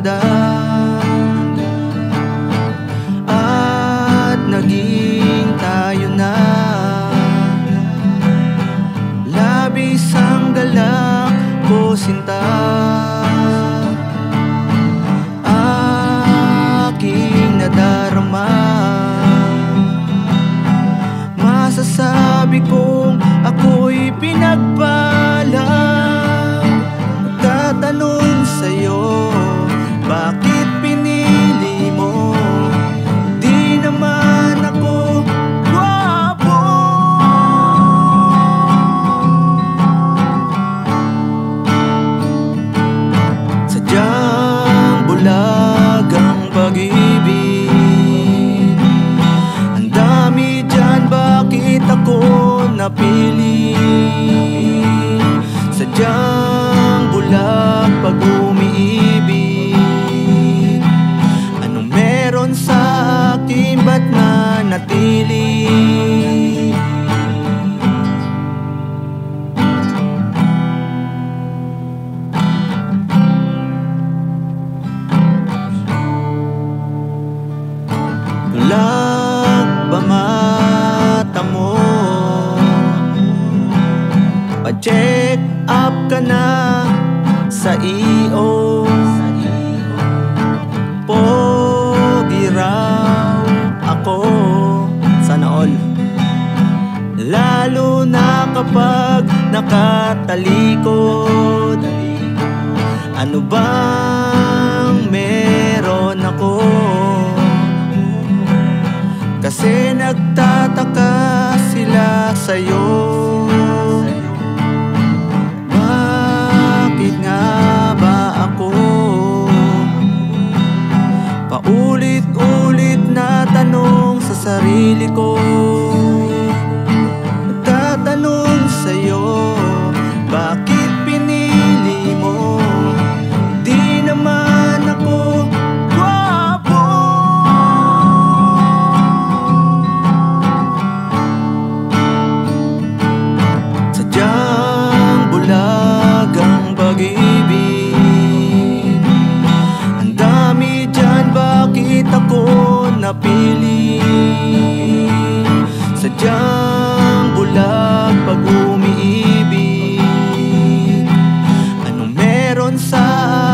ganda at naging tayo na. Labis ang galak ko, sinta, aking nadarama. Masasabi kong ako'y pinagpala. Magtatanong sa'yo, bakit pinili mo? Di naman ako gwapo. Sadyang bulag ang pag-ibig. Ang dami dyan, bakit ako napili? Sadyang bulag pag umiibig. Anong meron sa akin, ba't nanatili? Bulag ba mata mo? Pa-check up ka na sa EO. Pogi raw ako, sana all. Lalo na kapag nakatalikod. Ano bang meron ako? Kasi nagtataka sila sa'yo. Bakit nga ba ako? Paulit-ulit na tanong sa sarili ko. Nagtatanong sa'yo, bakit pinili mo? Di naman ako gwapo. Sadyang bulag ang pag-ibig. Ang dami dyan, bakit ako napili? Sadyang bulag pag umiibig. Anong meron sa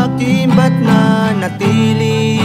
akin, ba't nanatili?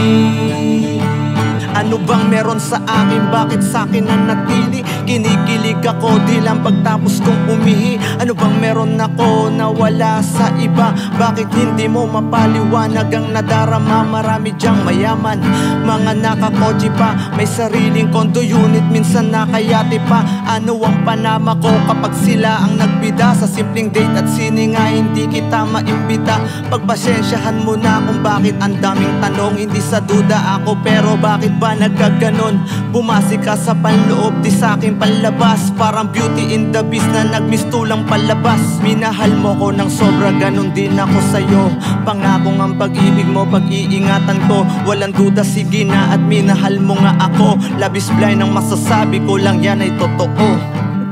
Ano bang meron sa akin, bakit sa akin nanatili? Kinikilig ako di lang pagtapos kong umihi. Ano bang meron ako na wala sa iba? Bakit hindi mo mapaliwanag ang nadarama? Marami dyang mayaman, mga nakakotse pa, may sariling condo unit, minsan nakayate pa. Ano ang panama ko kapag sila ang nagbida? Sa simpleng date at sine nga hindi kita maimbita. Pagpasensyahan mo na kung bakit ang daming tanong. Hindi sa duda ako, pero bakit ba nagkaganon? Bumasi ka sa panloob, di sa'kin palabas. Parang Beauty in the Beast na nagmistulang palabas. Minahal mo ko ng sobra, ganon din ako sa'yo. Pangakong ang pag-ibig mo, pag-iingatan ko. Walang duda, sige na at minahal mo nga ako. Labis blind ang masasabi ko lang, yan ay totoo.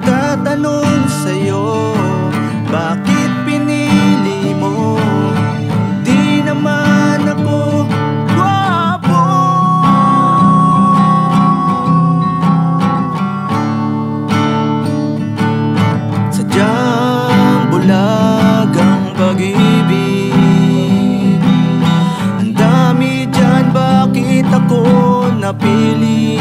Nagtatanong sa'yo, bakit pinili mo? Di naman ako gwapo. Sadyang bulag ang pag-ibig. Ang dami dyan, bakit ako napili?